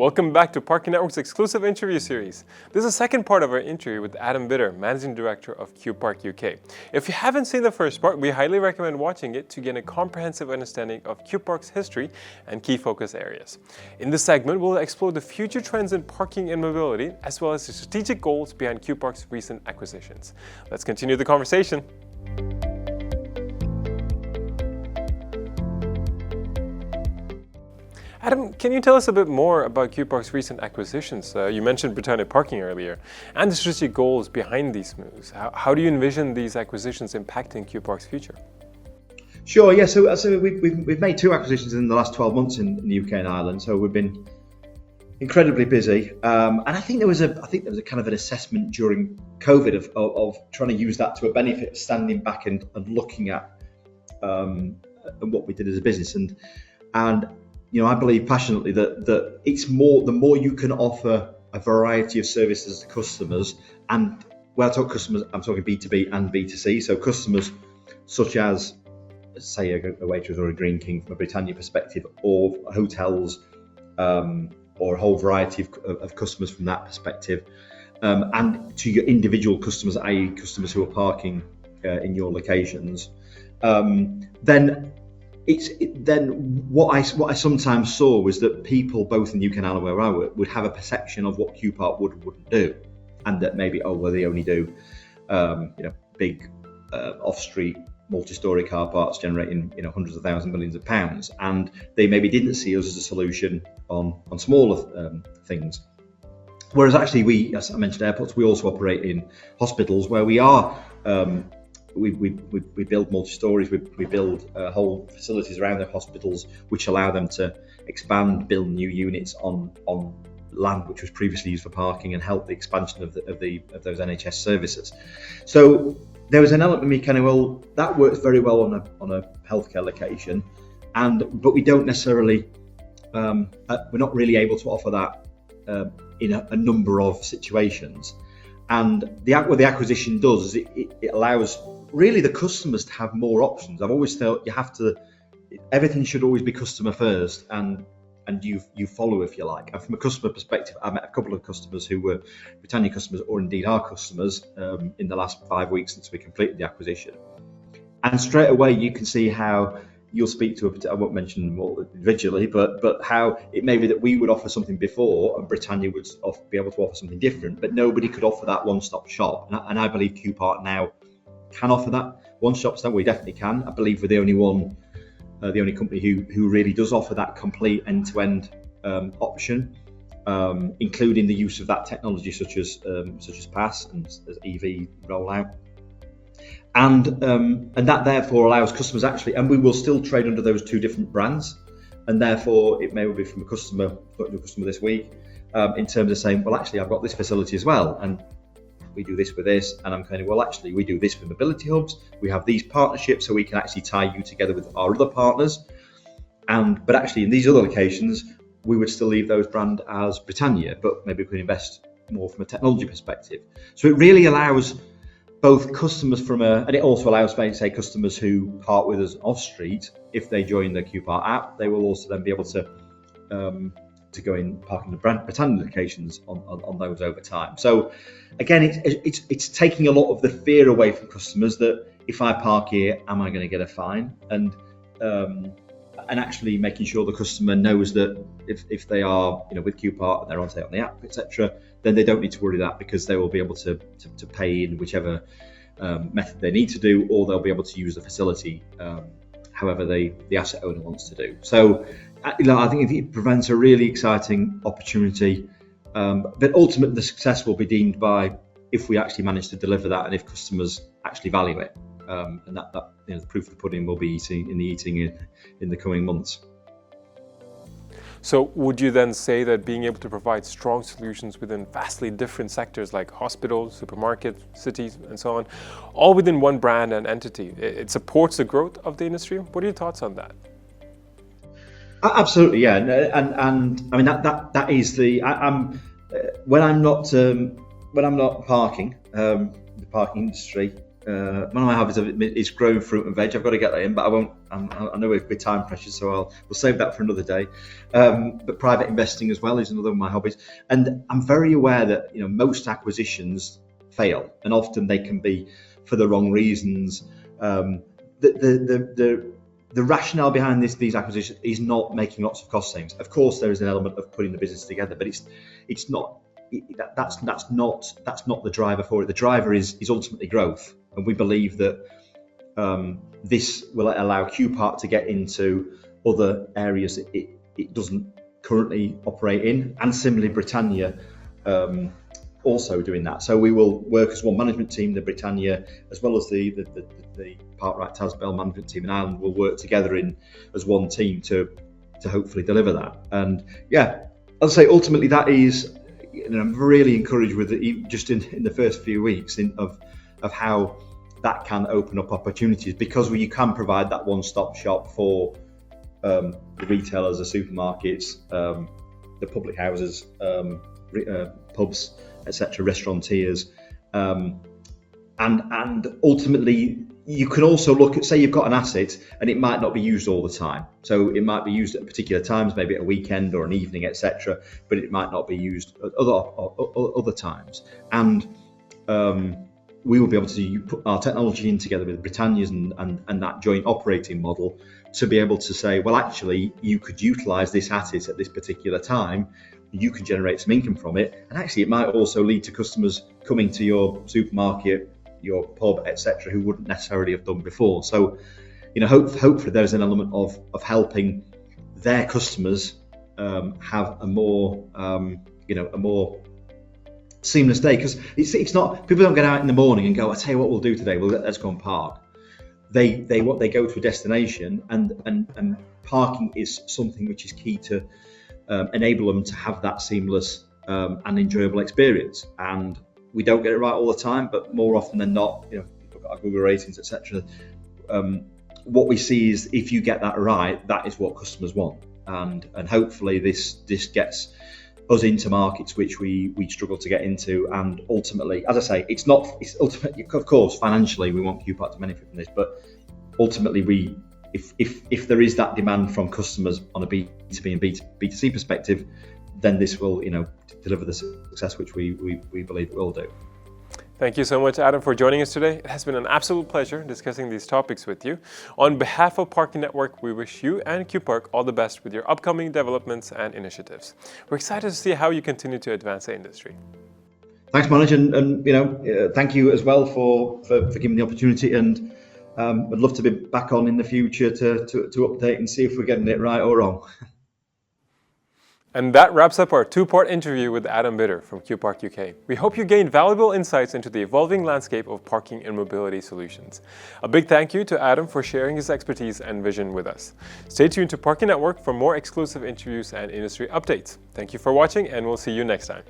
Welcome back to Parking Network's exclusive interview series. This is the second part of our interview with Adam Bitter, Managing Director of QPark UK. If you haven't seen the first part, we highly recommend watching it to gain a comprehensive understanding of QPark's history and key focus areas. In this segment, we'll explore the future trends in parking and mobility, as well as the strategic goals behind QPark's recent acquisitions. Let's continue the conversation. Adam, can you tell us a bit more about QPark's recent acquisitions? You mentioned Britannia Parking earlier, and the strategic goals behind these moves. How do you envision these acquisitions impacting QPark's future? Sure, yeah. So we've made two acquisitions in the last 12 months in the UK and Ireland. So we've been incredibly busy, and I think there was a kind of an assessment during COVID of trying to use that to a benefit of standing back and looking at what we did as a business and. You know, I believe passionately that it's the more you can offer a variety of services to customers, and when I talk customers, I'm talking B2B and B2C. So customers such as, say, a Waitrose or a Green King from a Britannia perspective, or hotels, or a whole variety of customers from that perspective, and to your individual customers, i.e. customers who are parking in your locations, then what I sometimes saw was that people, both in the UK and Ireland where I work, would have a perception of what QPark wouldn't do, and that maybe they only do big off-street multi-storey car parks generating hundreds of thousands, millions of pounds, and they maybe didn't see us as a solution on smaller things. Whereas actually we, as I mentioned, airports, we also operate in hospitals where we are. We build multi-stories, we build whole facilities around the hospitals which allow them to expand, build new units on land which was previously used for parking, and help the expansion of those NHS services. So there was an element of me kind of, that works very well on a healthcare location, but we don't necessarily, we're not really able to offer that in a number of situations. And what the acquisition does is it allows really the customers to have more options. I've always felt everything should always be customer first, and you follow if you like. And from a customer perspective, I met a couple of customers who were Britannia customers, or indeed our customers, in the last 5 weeks since we completed the acquisition. And straight away you can see how you'll speak to I won't mention them all individually, but how it may be that we would offer something before and Britannia would be able to offer something different, but nobody could offer that one-stop shop. And I believe QPark now can offer that one-stop shop. We definitely can. I believe we're the only company who really does offer that complete end-to-end option, including the use of that technology such as PaaS and as EV rollout. And that therefore allows customers actually, and we will still trade under those two different brands, and therefore it may well be from a customer this week, in terms of saying, well, actually I've got this facility as well, and we do this with this, and I'm kind of, well, actually we do this with mobility hubs, we have these partnerships, so we can actually tie you together with our other partners, but actually in these other locations we would still leave those brand as Britannia, but maybe we could invest more from a technology perspective. So it really allows both customers and it also allows, say, customers who park with us off street, if they join the QPark app, they will also then be able to go in parking the Britannia locations on those over time. So again, it's taking a lot of the fear away from customers that if I park here, am I going to get a fine? And actually making sure the customer knows that if they are with QPark and they're on the app, etc., then they don't need to worry that, because they will be able to pay in whichever method they need to do, or they'll be able to use the facility however the asset owner wants to do. So I think it presents a really exciting opportunity, but ultimately the success will be deemed by if we actually manage to deliver that, and if customers actually value it, and that the proof of the pudding will be in the coming months. So would you then say that being able to provide strong solutions within vastly different sectors like hospitals, supermarkets, cities, and so on, all within one brand and entity, it supports the growth of the industry? What are your thoughts on that? Absolutely, yeah, and I mean that is when I'm not parking, the parking industry, one of my hobbies is growing fruit and veg. I've got to get that in, but I won't. I know we're time pressures, so we'll save that for another day. But private investing as well is another one of my hobbies, and I'm very aware that most acquisitions fail, and often they can be for the wrong reasons. The rationale behind these acquisitions is not making lots of cost savings. Of course, there is an element of putting the business together, but it's not. That's not the driver for it. The driver is ultimately growth, and we believe that this will allow QPark to get into other areas it doesn't currently operate in, and similarly Britannia also doing that. So we will work as one management team. The Britannia, as well as the Parkwright Tasbell management team in Ireland, will work together as one team to hopefully deliver that. And yeah, I'll say ultimately that is. I'm really encouraged with it, just in the first few weeks of how that can open up opportunities, because you can provide that one-stop shop for the retailers, the supermarkets, the public houses, pubs, etc., restaurateurs, and ultimately you can also look at, say you've got an asset and it might not be used all the time. So it might be used at particular times, maybe at a weekend or an evening, etc., but it might not be used at other times. And we will be able to put our technology in together with Britannia's and that joint operating model to be able to say, well, actually, you could utilise this asset at this particular time. You can generate some income from it, and actually, it might also lead to customers coming to your supermarket, your pub, etc., who wouldn't necessarily have done before. So, hopefully there's an element of helping their customers have a more seamless day, because it's not, people don't get out in the morning and go, I tell you what we'll do today, let's go and park. They go to a destination, and parking is something which is key to enable them to have that seamless and enjoyable experience. And we don't get it right all the time, but more often than not, we've got our Google ratings, etc. What we see is, if you get that right, that is what customers want, and hopefully this gets us into markets which we struggle to get into. And ultimately, as I say, it's ultimately, of course, financially we want QPark to benefit from this, but ultimately if there is that demand from customers on a B2B and B2C perspective, then this will deliver the success which we believe it will do. Thank you so much, Adam, for joining us today. It has been an absolute pleasure discussing these topics with you. On behalf of Parking Network, we wish you and QPark all the best with your upcoming developments and initiatives. We're excited to see how you continue to advance the industry. Thanks, Manoj, and thank you as well for giving the opportunity. And I'd love to be back on in the future to update and see if we're getting it right or wrong. And that wraps up our two-part interview with Adam Bitter from QPark UK. We hope you gained valuable insights into the evolving landscape of parking and mobility solutions. A big thank you to Adam for sharing his expertise and vision with us. Stay tuned to Parking Network for more exclusive interviews and industry updates. Thank you for watching, and we'll see you next time.